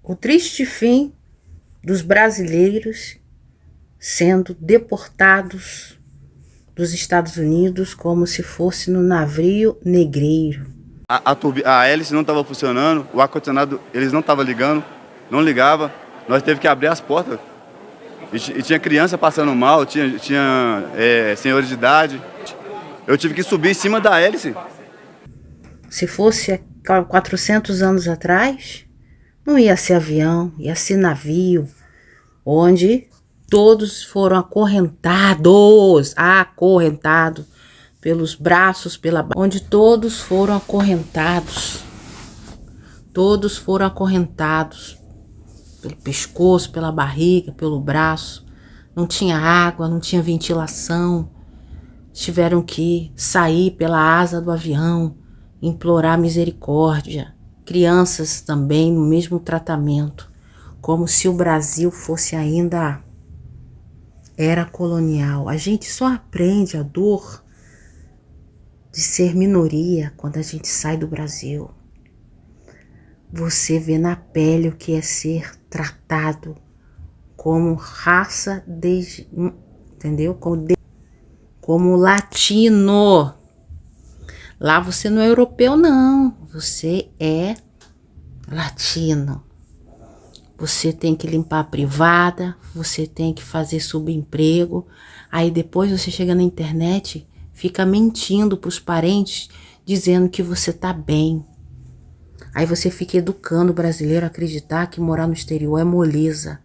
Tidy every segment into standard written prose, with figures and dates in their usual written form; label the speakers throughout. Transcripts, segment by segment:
Speaker 1: o triste fim dos brasileiros sendo deportados dos Estados Unidos como se fosse no navio negreiro.
Speaker 2: A hélice não estava funcionando, o ar-condicionado eles não estavam ligando, não ligava. Nós teve que abrir as portas. E tinha criança passando mal, tinha senhores de idade. Eu tive que subir em cima da hélice.
Speaker 1: Se fosse 400 anos atrás, não ia ser avião, ia ser navio, onde todos foram acorrentados pelos braços, onde todos foram acorrentados pelo pescoço, pela barriga, pelo braço. Não tinha água, não tinha ventilação. Tiveram que sair pela asa do avião, implorar misericórdia. Crianças também no mesmo tratamento, como se o Brasil fosse ainda era colonial. A gente só aprende a dor de ser minoria quando a gente sai do Brasil. Você vê na pele o que é ser tratado como raça, entendeu? Como latino. Lá você não é europeu, não. Você é latino. Você tem que limpar a privada, você tem que fazer subemprego. Aí depois você chega na internet, fica mentindo pros parentes, dizendo que você tá bem. Aí você fica educando o brasileiro a acreditar que morar no exterior é moleza,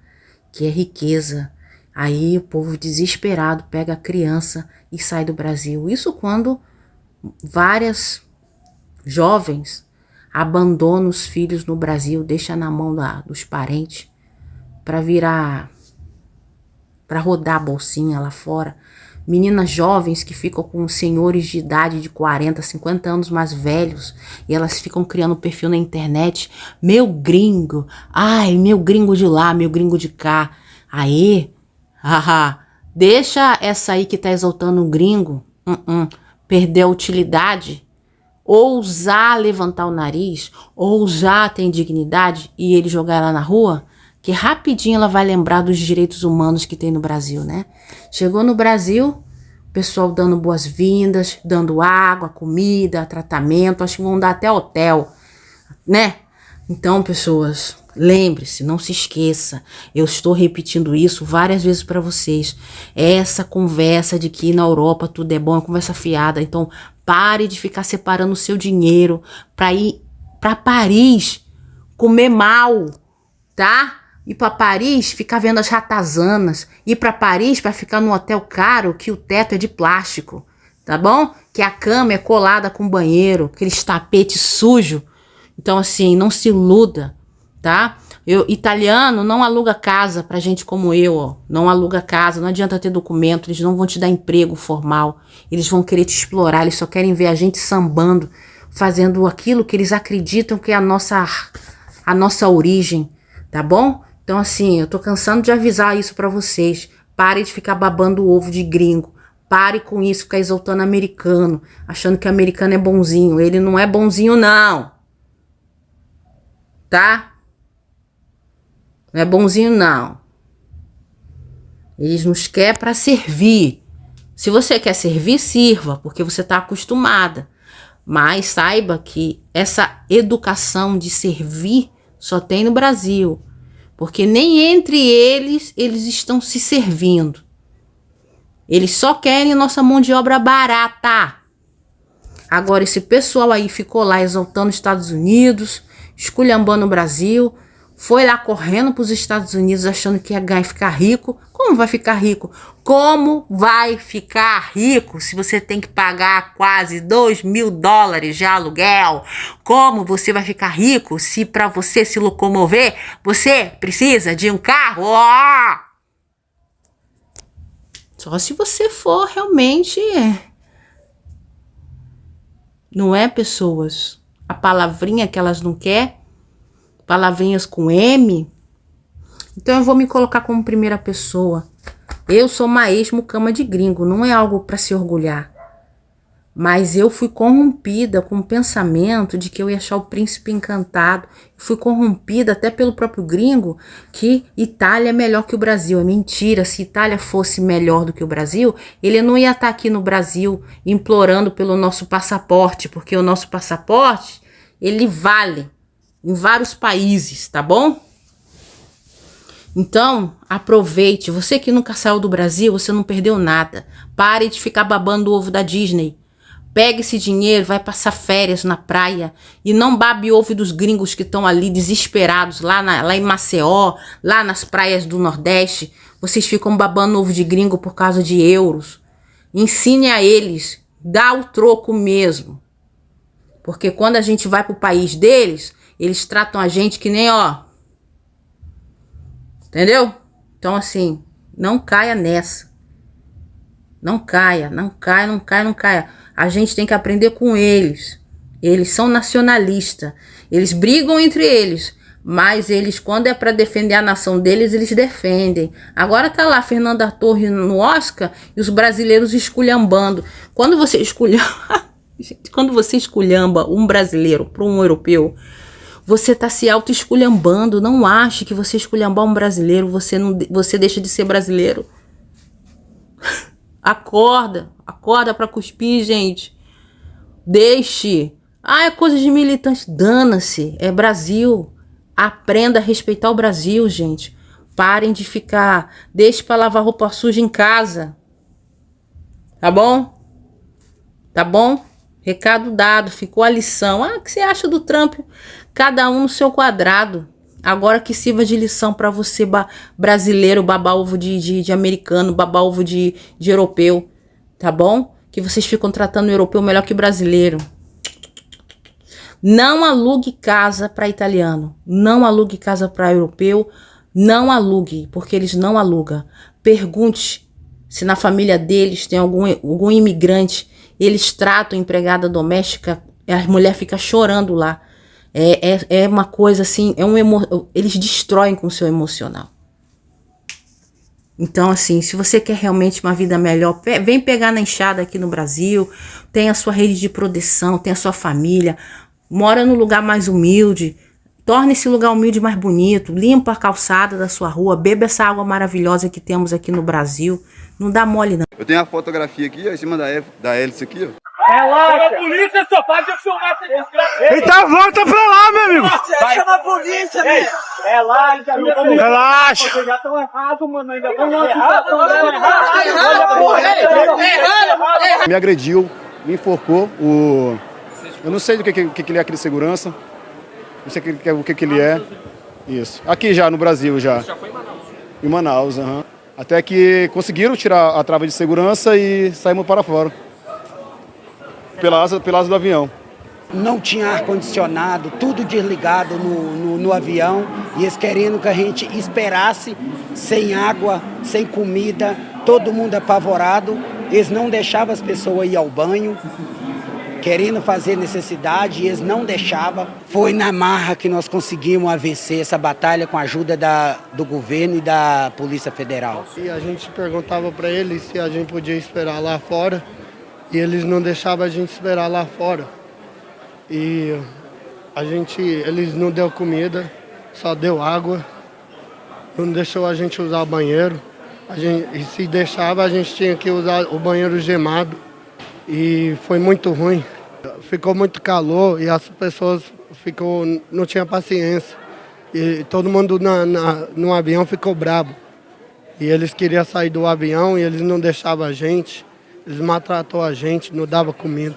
Speaker 1: que é riqueza. Aí o povo desesperado pega a criança e sai do Brasil. Isso quando várias jovens abandonam os filhos no Brasil, deixa na mão dos parentes para rodar a bolsinha lá fora. Meninas jovens que ficam com senhores de idade de 40, 50 anos mais velhos e elas ficam criando perfil na internet. Meu gringo, ai, meu gringo de lá, meu gringo de cá. Aí, deixa essa aí que tá exaltando o gringo perder a utilidade, ousar levantar o nariz, ousar ter dignidade e ele jogar ela na rua, que rapidinho ela vai lembrar dos direitos humanos que tem no Brasil, né? Chegou no Brasil, o pessoal dando boas-vindas, dando água, comida, tratamento, acho que vão dar até hotel, né? Então, pessoas, lembre-se, não se esqueça, eu estou repetindo isso várias vezes para vocês. Essa conversa de que na Europa tudo é bom é conversa fiada. Então, pare de ficar separando o seu dinheiro para ir para Paris comer mal, tá? Ir para Paris ficar vendo as ratazanas, ir para Paris para ficar num hotel caro que o teto é de plástico, tá bom? Que a cama é colada com banheiro, aqueles tapetes sujos. Então, assim, não se iluda, tá? Italiano não aluga casa pra gente como eu, ó. Não aluga casa, não adianta ter documento, eles não vão te dar emprego formal. Eles vão querer te explorar, eles só querem ver a gente sambando, fazendo aquilo que eles acreditam que é a nossa origem, tá bom? Então, assim, eu tô cansando de avisar isso pra vocês. Pare de ficar babando o ovo de gringo. Pare com isso, ficar exaltando americano, achando que americano é bonzinho. Ele não é bonzinho, não. Tá? Não é bonzinho, não. Eles nos querem para servir. Se você quer servir, sirva, porque você está acostumada. Mas saiba que essa educação de servir só tem no Brasil. Porque nem entre eles estão se servindo. Eles só querem nossa mão de obra barata. Agora, esse pessoal aí ficou lá exaltando os Estados Unidos, esculhambando o Brasil, foi lá correndo para os Estados Unidos achando que ia ganhar e ficar rico. Como vai ficar rico? Como vai ficar rico se você tem que pagar quase $2.000 de aluguel? Como você vai ficar rico se para você se locomover você precisa de um carro? Só se você for realmente... Não é, pessoas? A palavrinha que elas não querem, palavrinhas com M. Então eu vou me colocar como primeira pessoa. Eu sou uma ex-mucama de gringo, não é algo para se orgulhar. Mas eu fui corrompida com o pensamento de que eu ia achar o príncipe encantado. Fui corrompida até pelo próprio gringo que Itália é melhor que o Brasil. É mentira. Se Itália fosse melhor do que o Brasil, ele não ia estar aqui no Brasil implorando pelo nosso passaporte, porque o nosso passaporte, ele vale em vários países, tá bom? Então, aproveite. Você que nunca saiu do Brasil, você não perdeu nada. Pare de ficar babando o ovo da Disney. Pega esse dinheiro, vai passar férias na praia e não babe ovo dos gringos que estão ali desesperados, lá em Maceió, lá nas praias do Nordeste. Vocês ficam babando ovo de gringo por causa de euros. Ensine a eles, dá o troco mesmo. Porque quando a gente vai pro país deles, eles tratam a gente que nem, ó. Entendeu? Então assim, não caia nessa. Não caia, não caia, não caia, não caia. A gente tem que aprender com eles. Eles são nacionalistas. Eles brigam entre eles. Mas eles, quando é para defender a nação deles, eles defendem. Agora tá lá Fernanda Torres no Oscar e os brasileiros esculhambando. Quando você esculhamba um brasileiro para um europeu, você tá se auto-esculhambando. Não ache que você esculhambar um brasileiro, você deixa de ser brasileiro. Acorda pra cuspir, gente. Deixe. Ah, é coisa de militante. Dana-se. É Brasil. Aprenda a respeitar o Brasil, gente. Parem de ficar. Deixe pra lavar roupa suja em casa. Tá bom? Tá bom? Recado dado. Ficou a lição. Ah, o que você acha do Trump? Cada um no seu quadrado. Agora que sirva de lição para você, brasileiro, babar ovo de americano, babar ovo de europeu, tá bom? Que vocês ficam tratando o europeu melhor que o brasileiro. Não alugue casa para italiano, não alugue casa para europeu, não alugue, porque eles não alugam. Pergunte se na família deles tem algum imigrante, eles tratam empregada doméstica, a mulher fica chorando lá. É uma coisa assim, eles destroem com o seu emocional. Então assim, se você quer realmente uma vida melhor, vem pegar na enxada aqui no Brasil, tem a sua rede de proteção, tem a sua família, mora no lugar mais humilde, torne esse lugar humilde mais bonito, limpa a calçada da sua rua, beba essa água maravilhosa que temos aqui no Brasil, não dá mole não.
Speaker 2: Eu tenho a fotografia aqui, ó, em cima da hélice aqui, ó.
Speaker 3: Relaxa! A polícia só faz eu filmar essa.
Speaker 4: Então volta pra lá, meu amigo!
Speaker 3: Chama a polícia, meu! Relaxa, meu!
Speaker 4: Relaxa!
Speaker 3: Vocês já estão errados, mano! Ainda estão errados!
Speaker 5: Me agrediu, me enforcou. Eu não sei do que ele é, aquele segurança. Não sei o que ele é. Isso. Aqui já, no Brasil, já. Você já foi em Manaus? Em Manaus, aham. Até que conseguiram tirar a trava de segurança e saímos para fora. Pela asa do avião.
Speaker 6: Não tinha ar-condicionado, tudo desligado no avião, e eles querendo que a gente esperasse, sem água, sem comida, todo mundo apavorado. Eles não deixavam as pessoas ir ao banho, querendo fazer necessidade, e eles não deixavam. Foi na marra que nós conseguimos vencer essa batalha com a ajuda do governo e da Polícia Federal.
Speaker 4: E a gente perguntava para eles se a gente podia esperar lá fora, e eles não deixavam a gente esperar lá fora. E eles não deu comida, só deu água, não deixou a gente usar o banheiro. E se deixava, a gente tinha que usar o banheiro gemado. E foi muito ruim. Ficou muito calor e as pessoas não tinham paciência. E todo mundo no avião ficou bravo. E eles queriam sair do avião e eles não deixavam a gente. Eles maltratou a gente, não davam comida.